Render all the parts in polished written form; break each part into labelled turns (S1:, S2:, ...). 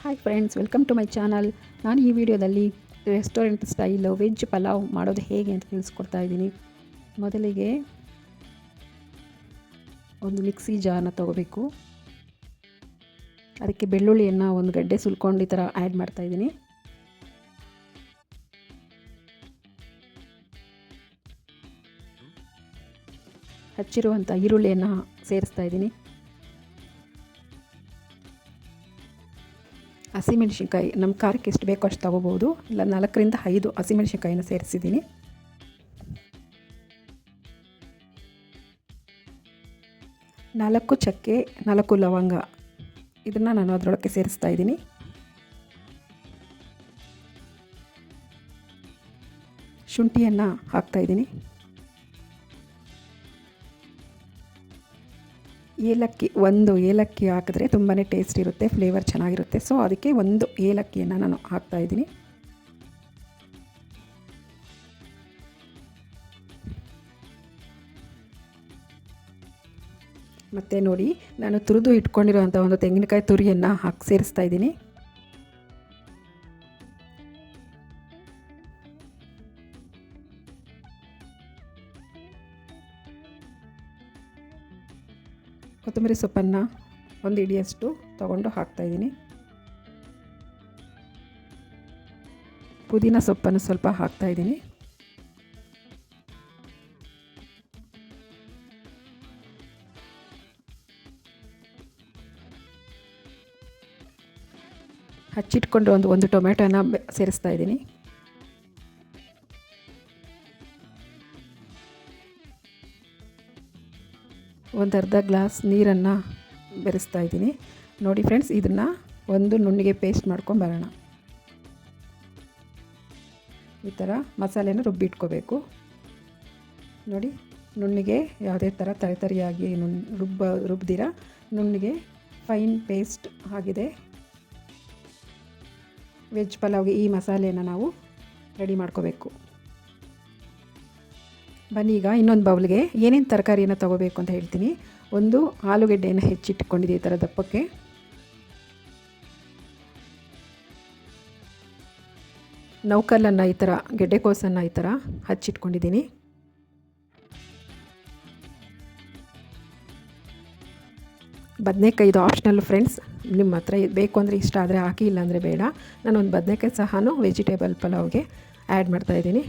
S1: Hi friends, welcome to my channel. ನಾನು ಈ ವಿಡಿಯೋದಲ್ಲಿ ರೆಸ್ಟೋರೆಂಟ್ ಸ್ಟೈಲ್ ವೆಜ್ ಪಲಾವ್ ಮಾಡೋದು ಹೇಗೆ ಅಂತ ತಿಳಿಸ್ಕೊಡ್ತಾ ಇದ್ದೀನಿ. ಮೊದಲಿಗೆ ಒಂದು ಮಿಕ್ಸಿ ಜಾರ್ನ ತೊಗೋಬೇಕು. ಅದಕ್ಕೆ ಬೆಳ್ಳುಳ್ಳಿಯನ್ನು ಒಂದು ಗಡ್ಡೆ ಸುಲ್ಕೊಂಡು ಈ ಥರ ಆ್ಯಡ್ ಮಾಡ್ತಾಯಿದ್ದೀನಿ. ಹಚ್ಚಿರುವಂಥ ಈರುಳ್ಳಿಯನ್ನು ಸೇರಿಸ್ತಾ ಇದ್ದೀನಿ. ಹಸಿಮೆಣಸಿನ್ಕಾಯಿ ನಮ್ಮ ಖಾರಕ್ಕೆ ಎಷ್ಟು ಬೇಕೋ ಅಷ್ಟು ತೊಗೋಬೋದು. ಇಲ್ಲ 4ರಿಂದ 5 ಹಸಿಮೆಣಸಿನ್ಕಾಯಿನ ಸೇರಿಸಿದ್ದೀನಿ. ನಾಲ್ಕು ಚಕ್ಕೆ, 4 ಲವಂಗ ಇದನ್ನು ನಾನು ಅದರೊಳಗೆ ಸೇರಿಸ್ತಾ ಇದ್ದೀನಿ. ಶುಂಠಿಯನ್ನು ಹಾಕ್ತಾಯಿದ್ದೀನಿ. ಒಂದು ಏಲಕ್ಕಿ ಹಾಕಿದ್ರೆ ತುಂಬಾ ಟೇಸ್ಟ್ ಇರುತ್ತೆ, ಫ್ಲೇವರ್ ಚೆನ್ನಾಗಿರುತ್ತೆ. ಸೊ ಅದಕ್ಕೆ ಒಂದು ಏಲಕ್ಕಿಯನ್ನು ನಾನು ಹಾಕ್ತಾಯಿದ್ದೀನಿ. ಮತ್ತು ನೋಡಿ, ನಾನು ತುರಿದು ಇಟ್ಕೊಂಡಿರೋಂಥ ಒಂದು ತೆಂಗಿನಕಾಯಿ ತುರಿಯನ್ನು ಸೇರಿಸ್ತಾ ಇದ್ದೀನಿ. ಕೊತ್ತಂಬರಿ ಸೊಪ್ಪನ್ನು ಒಂದು ಹಿಡಿಯಷ್ಟು ತೊಗೊಂಡು ಹಾಕ್ತಾಯಿದ್ದೀನಿ. ಪುದೀನ ಸೊಪ್ಪನ್ನು ಸ್ವಲ್ಪ ಹಾಕ್ತಾಯಿದ್ದೀನಿ. ಹಚ್ಚಿಟ್ಕೊಂಡು ಒಂದು ಟೊಮೆಟೊನ ಸೇರಿಸ್ತಾ ಇದ್ದೀನಿ. ಒಂದು ಅರ್ಧ ಗ್ಲಾಸ್ ನೀರನ್ನು ಬೆರೆಸ್ತಾ ಇದ್ದೀನಿ. ನೋಡಿ ಫ್ರೆಂಡ್ಸ್, ಇದನ್ನು ಒಂದು ನುಣ್ಣಿಗೆ ಪೇಸ್ಟ್ ಮಾಡ್ಕೊಂಬರೋಣ. ಈ ಥರ ಮಸಾಲೆನ ರುಬ್ಬಿಟ್ಕೋಬೇಕು. ನೋಡಿ, ನುಣ್ಣಿಗೆ ಯಾವುದೇ ಥರ ತರಿಯಾಗಿ ರುಬ್ದಿರ ನುಣ್ಣಿಗೆ ಫೈನ್ ಪೇಸ್ಟ್ ಆಗಿದೆ. ವೆಜ್ ಪಲಾವ್ಗೆ ಈ ಮಸಾಲೆಯನ್ನು ನಾವು ರೆಡಿ ಮಾಡ್ಕೋಬೇಕು. ಬನ್ನಿ, ಈಗ ಇನ್ನೊಂದು ಬೌಲ್ಗೆ ಏನೇನು ತರಕಾರಿಯನ್ನು ತೊಗೋಬೇಕು ಅಂತ ಹೇಳ್ತೀನಿ. ಒಂದು ಆಲೂಗೆಡ್ಡೆಯನ್ನು ಹೆಚ್ಚಿಟ್ಕೊಂಡಿದ್ದೆ ಈ ಥರ ದಪ್ಪಕ್ಕೆ. ನೌಕಲ್ಲನ್ನು ಈ ಥರ ಗೆಡ್ಡೆಕೋಸನ್ನು ಈ ಥರ ಹಚ್ಚಿಟ್ಕೊಂಡಿದ್ದೀನಿ. ಬದನೆಕಾಯಿ ಇದು ಆಪ್ಷನಲ್ ಫ್ರೆಂಡ್ಸ್, ನಿಮ್ಮ ಹತ್ರ ಬೇಕು ಅಂದರೆ ಇಷ್ಟ ಆದರೆ ಹಾಕಿ, ಇಲ್ಲಾಂದರೆ ಬೇಡ. ನಾನೊಂದು ಬದನೆಕಾಯಿ ಸಹ ವೆಜಿಟೇಬಲ್ ಪಲಾವ್ಗೆ ಆ್ಯಡ್ ಮಾಡ್ತಾಯಿದ್ದೀನಿ.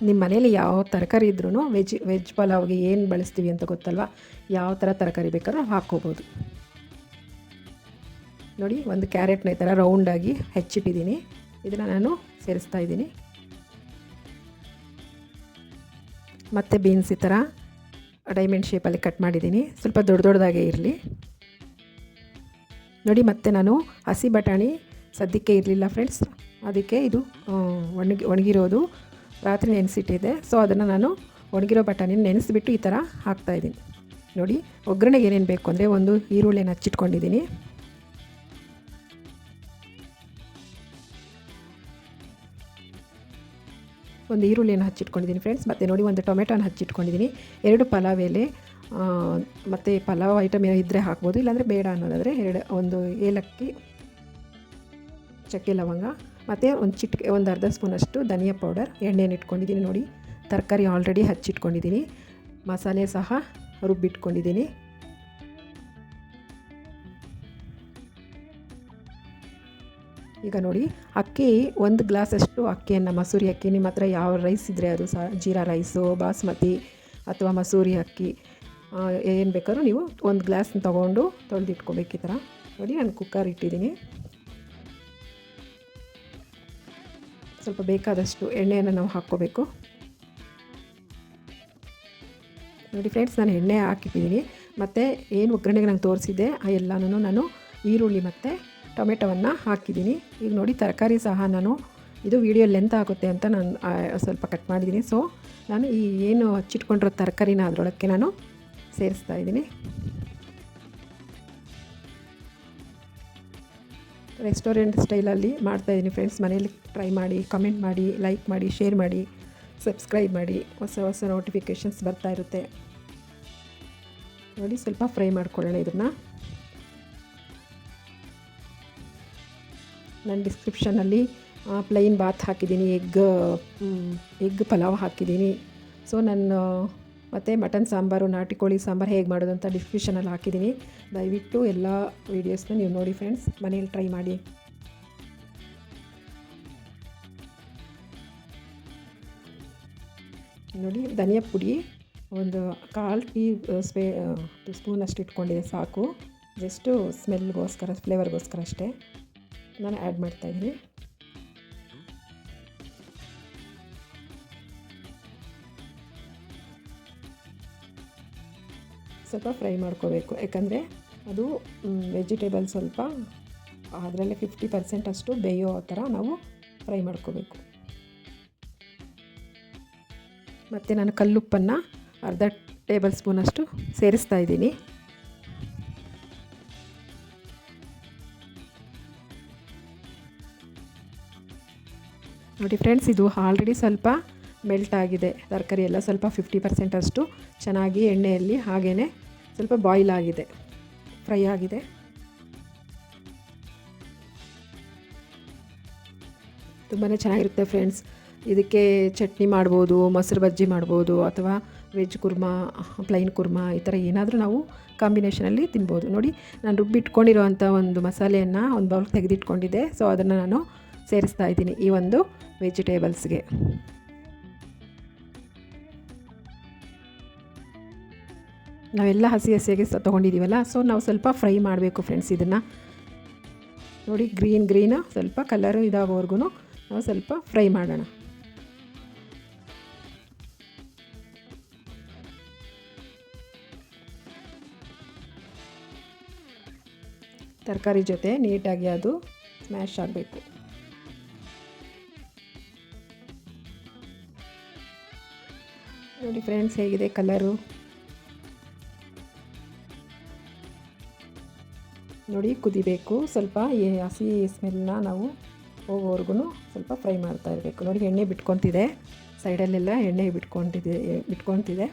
S1: ನಿಮ್ಮ ಮನೇಲಿ ಯಾವ ತರಕಾರಿ ಇದ್ರೂ ವೆಜ್ ಪಲಾವ್ಗೆ ಏನು ಬಳಸ್ತೀವಿ ಅಂತ ಗೊತ್ತಲ್ವ, ಯಾವ ಥರ ತರಕಾರಿ ಬೇಕಾದ್ರೂ ಹಾಕ್ಕೋಬೋದು. ನೋಡಿ, ಒಂದು ಕ್ಯಾರೆಟ್ನ ಈ ಥರ ರೌಂಡಾಗಿ ಹೆಚ್ಚಿಟ್ಟಿದ್ದೀನಿ. ಇದನ್ನು ನಾನು ಸೇರಿಸ್ತಾ ಇದ್ದೀನಿ. ಮತ್ತು ಬೀನ್ಸ್ ಈ ಥರ ಡೈಮಂಡ್ ಶೇಪಲ್ಲಿ ಕಟ್ ಮಾಡಿದ್ದೀನಿ, ಸ್ವಲ್ಪ ದೊಡ್ಡದಾಗೇ ಇರಲಿ. ನೋಡಿ, ಮತ್ತು ನಾನು ಹಸಿ ಬಟಾಣಿ ಸದ್ಯಕ್ಕೆ ಇರಲಿಲ್ಲ ಫ್ರೆಂಡ್ಸ್, ಅದಕ್ಕೆ ಇದು ಒಣಗಿರೋದು ರಾತ್ರಿ ನೆನೆಸಿಟ್ಟಿದೆ. ಸೊ ಅದನ್ನು ನಾನು ಒಣಗಿರೋ ಬಟಾಣಿನ ನೆನೆಸಿಬಿಟ್ಟು ಈ ಥರ ಹಾಕ್ತಾಯಿದ್ದೀನಿ. ನೋಡಿ, ಒಗ್ಗರಣೆಗೆ ಏನೇನು ಬೇಕು ಅಂದರೆ ಒಂದು ಈರುಳ್ಳಿನ ಹಚ್ಚಿಟ್ಕೊಂಡಿದ್ದೀನಿ. ಒಂದು ಈರುಳ್ಳಿಯನ್ನು ಹಚ್ಚಿಟ್ಕೊಂಡಿದ್ದೀನಿ ಫ್ರೆಂಡ್ಸ್. ಮತ್ತು ನೋಡಿ, ಒಂದು ಟೊಮೆಟೊನ ಹಚ್ಚಿಟ್ಕೊಂಡಿದ್ದೀನಿ. 2 ಪಲಾವ್ ಎಲೆ, ಮತ್ತು ಪಲಾವ್ ಐಟಮ್ ಏನೋ ಇದ್ದರೆ ಹಾಕ್ಬೋದು, ಇಲ್ಲಾಂದರೆ ಬೇಡ ಅನ್ನೋದಾದರೆ ಒಂದು ಏಲಕ್ಕಿ, ಚಕ್ಕೆ ಲವಂಗ, ಮತ್ತು ಒಂದು ಅರ್ಧ ಸ್ಪೂನಷ್ಟು ಧನಿಯಾ ಪೌಡರ್, ಎಣ್ಣೆನ ಇಟ್ಕೊಂಡಿದ್ದೀನಿ. ನೋಡಿ, ತರಕಾರಿ ಆಲ್ರೆಡಿ ಹಚ್ಚಿಟ್ಕೊಂಡಿದ್ದೀನಿ, ಮಸಾಲೆ ಸಹ ರುಬ್ಬಿಟ್ಕೊಂಡಿದ್ದೀನಿ. ಈಗ ನೋಡಿ, ಅಕ್ಕಿ 1 ಗ್ಲಾಸಷ್ಟು ಅಕ್ಕಿಯನ್ನು, ಮಸೂರಿ ಅಕ್ಕಿ, ನಿಮ್ಮ ಹತ್ರ ಯಾವ ರೈಸ್ ಇದ್ದರೆ ಅದು ಸಹ, ಜೀರಾ ರೈಸು, ಬಾಸ್ಮತಿ ಅಥವಾ ಮಸೂರಿ ಅಕ್ಕಿ ಏನು ಬೇಕಾದ್ರೂ ನೀವು 1 ಗ್ಲಾಸ್ನ ತೊಗೊಂಡು ತೊಳೆದಿಟ್ಕೋಬೇಕು. ಈ ಥರ ನೋಡಿ, ನಾನು ಕುಕ್ಕರ್ ಇಟ್ಟಿದ್ದೀನಿ. ಸ್ವಲ್ಪ ಬೇಕಾದಷ್ಟು ಎಣ್ಣೆಯನ್ನು ನಾವು ಹಾಕ್ಕೋಬೇಕು. ನೋಡಿ ಫ್ರೆಂಡ್ಸ್, ನಾನು ಎಣ್ಣೆ ಹಾಕಿಟ್ಟಿದ್ದೀನಿ. ಮತ್ತು ಏನು ಒಗ್ಗರಣೆಗೆ ನಾನು ತೋರಿಸಿದ್ದೆ ಆ ಎಲ್ಲನೂ ನಾನು ಈರುಳ್ಳಿ ಮತ್ತು ಟೊಮೆಟೊವನ್ನು ಹಾಕಿದ್ದೀನಿ. ಈಗ ನೋಡಿ, ತರಕಾರಿ ಸಹ ನಾನು, ಇದು ವಿಡಿಯೋ ಲೆಂತ್ ಆಗುತ್ತೆ ಅಂತ ನಾನು ಸ್ವಲ್ಪ ಕಟ್ ಮಾಡಿದ್ದೀನಿ. ಸೊ ನಾನು ಈ ಏನು ಹಚ್ಚಿಟ್ಕೊಂಡಿರೋ ತರಕಾರಿನ ಅದರೊಳಕ್ಕೆ ನಾನು ಸೇರಿಸ್ತಾ ಇದ್ದೀನಿ. ರೆಸ್ಟೋರೆಂಟ್ ಸ್ಟೈಲಲ್ಲಿ ಮಾಡ್ತಾಯಿದ್ದೀನಿ ಫ್ರೆಂಡ್ಸ್. ಮನೇಲಿ ಟ್ರೈ ಮಾಡಿ, ಕಮೆಂಟ್ ಮಾಡಿ, ಲೈಕ್ ಮಾಡಿ, ಶೇರ್ ಮಾಡಿ, ಸಬ್ಸ್ಕ್ರೈಬ್ ಮಾಡಿ. ಹೊಸ ನೋಟಿಫಿಕೇಷನ್ಸ್ ಬರ್ತಾ ಇರುತ್ತೆ. ನೋಡಿ ಸ್ವಲ್ಪ ಫ್ರೈ ಮಾಡ್ಕೊಳ್ಳೋಣ ಇದನ್ನು. ನಾನು ಡಿಸ್ಕ್ರಿಪ್ಷನಲ್ಲಿ ಪ್ಲೈನ್ ಬಾತ್ ಹಾಕಿದ್ದೀನಿ, ಎಗ್ ಪಲಾವ್ ಹಾಕಿದ್ದೀನಿ. ಸೊ ನಾನು ಮತ್ತು ಮಟನ್ ಸಾಂಬಾರು, ನಾಟಿ ಕೋಳಿ ಸಾಂಬಾರು ಹೇಗೆ ಮಾಡೋದು ಅಂತ ಡಿಸ್ಕ್ರಿಪ್ಷನಲ್ಲಿ ಹಾಕಿದ್ದೀನಿ. ದಯವಿಟ್ಟು ಎಲ್ಲ ವೀಡಿಯೋಸ್ನ ನೀವು ನೋಡಿ ಫ್ರೆಂಡ್ಸ್, ಮನೇಲಿ ಟ್ರೈ ಮಾಡಿ. ನೋಡಿ ಧನಿಯಾ ಪುಡಿ ಒಂದು 1/4 ಟೀ ಸ್ಪೂನಷ್ಟು ಇಟ್ಕೊಂಡಿದೆ ಸಾಕು. ಜಸ್ಟು ಸ್ಮೆಲ್ಗೋಸ್ಕರ, ಫ್ಲೇವರ್ಗೋಸ್ಕರ ಅಷ್ಟೇ ನಾನು ಆ್ಯಡ್ ಮಾಡ್ತಾಯಿದ್ದೀನಿ. ಸ್ವಲ್ಪ ಫ್ರೈ ಮಾಡ್ಕೋಬೇಕು, ಯಾಕಂದರೆ ಅದು ವೆಜಿಟೇಬಲ್ ಸ್ವಲ್ಪ ಅದರಲ್ಲೇ 50% ಅಷ್ಟು ಬೇಯೋ ಥರ ನಾವು ಫ್ರೈ ಮಾಡ್ಕೋಬೇಕು. ಮತ್ತು ನಾನು ಕಲ್ಲುಪ್ಪನ್ನು ಅರ್ಧ ಟೇಬಲ್ ಸ್ಪೂನಷ್ಟು ಸೇರಿಸ್ತಾ ಇದ್ದೀನಿ. ನೋಡಿ ಫ್ರೆಂಡ್ಸ್, ಇದು ಆಲ್ರೆಡಿ ಸ್ವಲ್ಪ ಮೆಲ್ಟ್ ಆಗಿದೆ. ತರಕಾರಿ ಎಲ್ಲ ಸ್ವಲ್ಪ 50% ಅಷ್ಟು ಚೆನ್ನಾಗಿ ಎಣ್ಣೆಯಲ್ಲಿ ಹಾಗೇ ಸ್ವಲ್ಪ ಬಾಯ್ಲ್ ಆಗಿದೆ, ಫ್ರೈ ಆಗಿದೆ. ತುಂಬಾ ಚೆನ್ನಾಗಿರುತ್ತೆ ಫ್ರೆಂಡ್ಸ್. ಇದಕ್ಕೆ ಚಟ್ನಿ ಮಾಡ್ಬೋದು, ಮೊಸರು ಬಜ್ಜಿ ಮಾಡ್ಬೋದು, ಅಥವಾ ವೆಜ್ ಕುರ್ಮಾ, ಪ್ಲೈನ್ ಕುರ್ಮಾ, ಈ ಥರ ಏನಾದರೂ ನಾವು ಕಾಂಬಿನೇಷನಲ್ಲಿ ತಿನ್ಬೋದು. ನೋಡಿ ನಾನು ರುಬ್ಬಿಟ್ಕೊಂಡಿರೋವಂಥ ಒಂದು ಮಸಾಲೆಯನ್ನು ಒಂದು ಬೌಲ್ ತೆಗೆದಿಟ್ಕೊಂಡಿದ್ದೆ. ಸೊ ಅದನ್ನು ನಾನು ಸೇರಿಸ್ತಾ ಇದ್ದೀನಿ ಈ ಒಂದು ವೆಜಿಟೇಬಲ್ಸ್ಗೆ. ನಾವೆಲ್ಲ ಹಸಿ ಹಸಿಯಾಗಿ ತೊಗೊಂಡಿದ್ದೀವಲ್ಲ, ಸೊ ನಾವು ಸ್ವಲ್ಪ ಫ್ರೈ ಮಾಡಬೇಕು ಫ್ರೆಂಡ್ಸ್ ಇದನ್ನು. ನೋಡಿ ಗ್ರೀನ್ ಸ್ವಲ್ಪ ಕಲರು ಇದಾಗೋವರೆಗೂ ನಾವು ಸ್ವಲ್ಪ ಫ್ರೈ ಮಾಡೋಣ. ತರಕಾರಿ ಜೊತೆ ನೀಟಾಗಿ ಅದು ಸ್ಮ್ಯಾಶ್ ಆಗಬೇಕು. ನೋಡಿ ಫ್ರೆಂಡ್ಸ್ ಹೇಗಿದೆ ಕಲರು. ನೋಡಿ ಕುದಿಬೇಕು ಸ್ವಲ್ಪ, ಹಸಿ ಸ್ಮೆಲ್ನ ನಾವು ಹೋಗೋವರೆಗೂ ಸ್ವಲ್ಪ ಫ್ರೈ ಮಾಡ್ತಾ ಇರಬೇಕು. ನೋಡಿ ಎಣ್ಣೆ ಬಿಟ್ಕೊತಿದೆ, ಸೈಡಲ್ಲೆಲ್ಲ ಎಣ್ಣೆ ಬಿಟ್ಕೊತಿದೆ.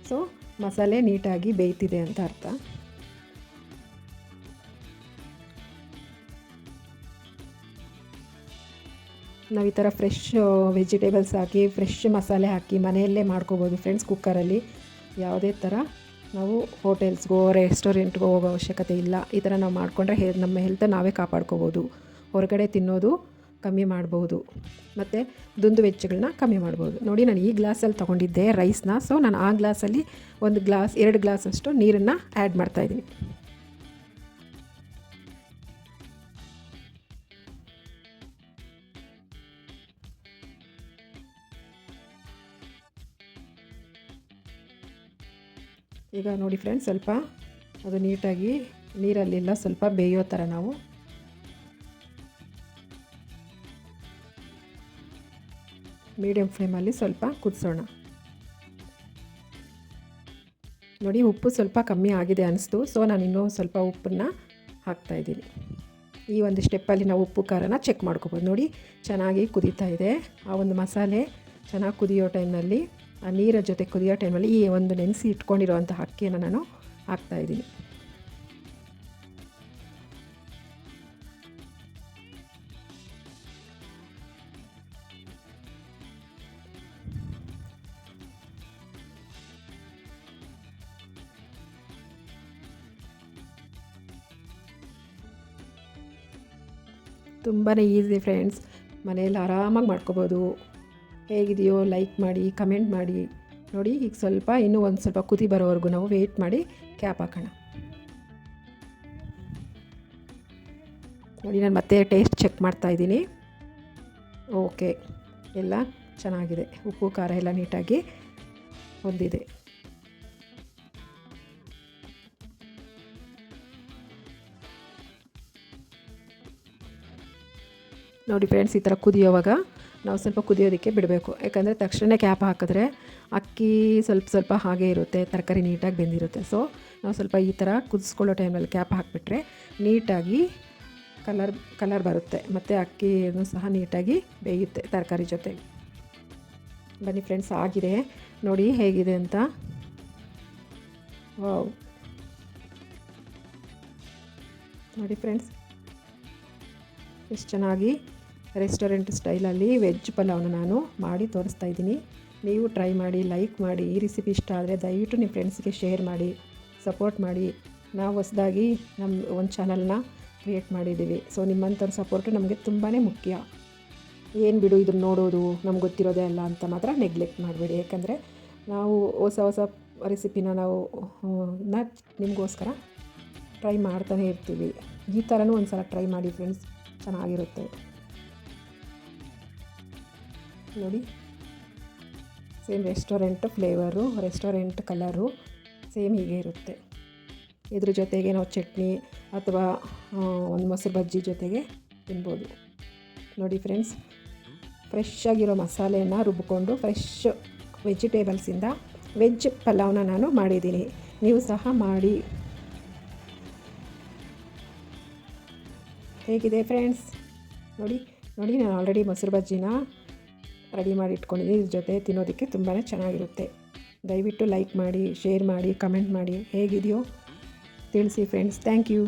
S1: ಸೊ ಮಸಾಲೆ ನೀಟಾಗಿ ಬೇಯ್ತಿದೆ ಅಂತ ಅರ್ಥ. ನಾವು ಈ ಥರ ಫ್ರೆಶ್ ವೆಜಿಟೇಬಲ್ಸ್ ಹಾಕಿ, ಫ್ರೆಶ್ ಮಸಾಲೆ ಹಾಕಿ ಮನೆಯಲ್ಲೇ ಮಾಡ್ಕೋಬೋದು ಫ್ರೆಂಡ್ಸ್. ಕುಕ್ಕರಲ್ಲಿ ಯಾವುದೇ ಥರ ನಾವು ಹೋಟೆಲ್ಸ್ಗೋ ರೆಸ್ಟೋರೆಂಟ್ಗೋ ಹೋಗೋ ಅವಶ್ಯಕತೆ ಇಲ್ಲ. ಈ ಥರ ನಾವು ಮಾಡಿಕೊಂಡ್ರೆ ನಮ್ಮ ಹೆಲ್ತ್ ನಾವೇ ಕಾಪಾಡ್ಕೋಬೋದು. ಹೊರಗಡೆ ತಿನ್ನೋದು ಕಮ್ಮಿ ಮಾಡ್ಬೋದು, ಮತ್ತು ದುಂದು ವೆಚ್ಚಗಳನ್ನ ಕಮ್ಮಿ ಮಾಡ್ಬೋದು. ನೋಡಿ ನಾನು ಈ ಗ್ಲಾಸಲ್ಲಿ ತೊಗೊಂಡಿದ್ದೆ ರೈಸ್ನ. ಸೊ ನಾನು ಆ ಗ್ಲಾಸಲ್ಲಿ 2 ಗ್ಲಾಸಷ್ಟು ನೀರನ್ನು ಆ್ಯಡ್ ಮಾಡ್ತಾಯಿದ್ದೀನಿ. ಈಗ ನೋಡಿ ಫ್ರೆಂಡ್ಸ್, ಸ್ವಲ್ಪ ಅದು ನೀಟಾಗಿ ನೀರಲ್ಲೆಲ್ಲ ಸ್ವಲ್ಪ ಬೇಯೋ ಥರ ನಾವು ಮೀಡಿಯಮ್ ಫ್ಲೇಮಲ್ಲಿ ಸ್ವಲ್ಪ ಕುದಿಸೋಣ. ನೋಡಿ ಉಪ್ಪು ಸ್ವಲ್ಪ ಕಮ್ಮಿ ಆಗಿದೆ ಅನಿಸ್ತು. ಸೊ ನಾನು ಇನ್ನೂ ಸ್ವಲ್ಪ ಉಪ್ಪನ್ನು ಹಾಕ್ತಾಯಿದ್ದೀನಿ. ಈ ಒಂದು ಸ್ಟೆಪ್ಪಲ್ಲಿ ನಾವು ಉಪ್ಪು ಖಾರನ ಚೆಕ್ ಮಾಡ್ಕೋಬೋದು. ನೋಡಿ ಚೆನ್ನಾಗಿ ಕುದೀತಾ ಇದೆ. ಆ ಒಂದು ಮಸಾಲೆ ಚೆನ್ನಾಗಿ ಕುದಿಯೋ ಟೈಮ್ನಲ್ಲಿ, ಆ ನೀರ ಜೊತೆ ಕುದಿಯೋ ಟೈಮಲ್ಲಿ ಈ ಒಂದು ನೆನೆಸಿ ಇಟ್ಕೊಂಡಿರೋವಂಥ ಅಕ್ಕಿಯನ್ನು ನಾನು ಹಾಕ್ತಾಯಿದ್ದೀನಿ. ತುಂಬಾ ಈಸಿ ಫ್ರೆಂಡ್ಸ್, ಮನೆಯಲ್ಲಿ ಆರಾಮಾಗಿ ಮಾಡ್ಕೋಬೋದು. ಹೇಗಿದೆಯೋ ಲೈಕ್ ಮಾಡಿ, ಕಮೆಂಟ್ ಮಾಡಿ. ನೋಡಿ ಈಗ ಸ್ವಲ್ಪ ಇನ್ನೂ ಒಂದು ಸ್ವಲ್ಪ ಕುದಿ ಬರೋವರೆಗೂ ನಾವು ವೆಯ್ಟ್ ಮಾಡಿ ಕ್ಯಾಪ್ ಹಾಕೋಣ. ನೋಡಿ ನಾನು ಮತ್ತೆ ಟೇಸ್ಟ್ ಚೆಕ್ ಮಾಡ್ತಾಯಿದ್ದೀನಿ. ಓಕೆ, ಎಲ್ಲ ಚೆನ್ನಾಗಿದೆ. ಉಪ್ಪು ಖಾರ ಎಲ್ಲ ನೀಟಾಗಿ ಹೊಂದಿದೆ. ನೋಡಿ ಫ್ರೆಂಡ್ಸ್, ಈ ಥರ ಕುದಿಯೋವಾಗ ನಾವು ಸ್ವಲ್ಪ ಕುದಿಯೋದಕ್ಕೆ ಬಿಡಬೇಕು. ಯಾಕಂದರೆ ತಕ್ಷಣ ಕ್ಯಾಪ್ ಹಾಕಿದ್ರೆ ಅಕ್ಕಿ ಸ್ವಲ್ಪ ಹಾಗೇ ಇರುತ್ತೆ, ತರಕಾರಿ ನೀಟಾಗಿ ಬೆಂದಿರುತ್ತೆ. ಸೊ ನಾವು ಸ್ವಲ್ಪ ಈ ಥರ ಕುದಿಸ್ಕೊಳ್ಳೋ ಟೈಮಲ್ಲಿ ಕ್ಯಾಪ್ ಹಾಕಿಬಿಟ್ರೆ ನೀಟಾಗಿ ಕಲರ್ ಬರುತ್ತೆ, ಮತ್ತು ಅಕ್ಕಿನೂ ಸಹ ನೀಟಾಗಿ ಬೇಯುತ್ತೆ ತರಕಾರಿ ಜೊತೆ. ಬನ್ನಿ ಫ್ರೆಂಡ್ಸ್, ಆಗಿದೆ ನೋಡಿ ಹೇಗಿದೆ ಅಂತ. ವಾವ್, ನೋಡಿ ಫ್ರೆಂಡ್ಸ್, ಎಷ್ಟು ಚೆನ್ನಾಗಿ ರೆಸ್ಟೋರೆಂಟ್ ಸ್ಟೈಲಲ್ಲಿ ವೆಜ್ ಪಲಾವ್ನ ನಾನು ಮಾಡಿ ತೋರಿಸ್ತಾ ಇದ್ದೀನಿ. ನೀವು ಟ್ರೈ ಮಾಡಿ, ಲೈಕ್ ಮಾಡಿ. ಈ ರೆಸಿಪಿ ಇಷ್ಟ ಆದರೆ ದಯವಿಟ್ಟು ನಿಮ್ಮ ಫ್ರೆಂಡ್ಸ್ಗೆ ಶೇರ್ ಮಾಡಿ, ಸಪೋರ್ಟ್ ಮಾಡಿ. ನಾವು ಹೊಸದಾಗಿ ನಮ್ಮ ಒಂದು ಚಾನಲ್ನ ಕ್ರಿಯೇಟ್ ಮಾಡಿದ್ದೀವಿ. ಸೊ ನಿಮ್ಮಂಥವ್ರ ಸಪೋರ್ಟು ನಮಗೆ ತುಂಬಾ ಮುಖ್ಯ. ಏನು ಬಿಡು ಇದನ್ನು ನೋಡೋದು ನಮ್ಗೆ ಗೊತ್ತಿರೋದೇ ಅಲ್ಲ ಅಂತ ಮಾತ್ರ ನೆಗ್ಲೆಕ್ಟ್ ಮಾಡಬೇಡಿ. ಯಾಕಂದರೆ ನಾವು ಹೊಸ ಹೊಸ ರೆಸಿಪಿನ ನಾವು ನಿಮಗೋಸ್ಕರ ಟ್ರೈ ಮಾಡ್ತಾನೆ ಇರ್ತೀವಿ. ಈ ಥರನೂ ಒಂದು ಸಲ ಟ್ರೈ ಮಾಡಿ ಫ್ರೆಂಡ್ಸ್, ಚೆನ್ನಾಗಿರುತ್ತೆ. ನೋಡಿ, same restaurant flavour, restaurant colour same ಹೀಗೆ ಇರುತ್ತೆ. ಇದ್ರ ಜೊತೆಗೆ ನಾವು ಚಟ್ನಿ ಅಥವಾ ಒಂದು ಮೊಸರು ಬಜ್ಜಿ ಜೊತೆಗೆ ತಿನ್ಬೋದು. ನೋಡಿ ಫ್ರೆಂಡ್ಸ್, ಫ್ರೆಶ್ ಆಗಿರೋ ಮಸಾಲೆಯನ್ನು ರುಬ್ಬಿಕೊಂಡು ಫ್ರೆಶ್ ವೆಜಿಟೇಬಲ್ಸಿಂದ ವೆಜ್ ಪಲಾವ್ನ ನಾನು ಮಾಡಿದ್ದೀನಿ. ನೀವು ಸಹ ಮಾಡಿ. ಹೇಗಿದೆ ಫ್ರೆಂಡ್ಸ್? ನೋಡಿ ನಾನು ಆಲ್ರೆಡಿ ಮೊಸರು ಬಜ್ಜಿನ ರೆಡಿ ಮಾಡಿ ಇಟ್ಕೊಂಡಿದ್ದೀನಿ. ಇದ್ರ ಜೊತೆ ತಿನ್ನೋದಕ್ಕೆ ತುಂಬಾ ಚೆನ್ನಾಗಿರುತ್ತೆ. ದಯವಿಟ್ಟು ಲೈಕ್ ಮಾಡಿ, ಶೇರ್ ಮಾಡಿ, ಕಮೆಂಟ್ ಮಾಡಿ. ಹೇಗಿದೆಯೋ ತಿಳಿಸಿ ಫ್ರೆಂಡ್ಸ್. Thank you.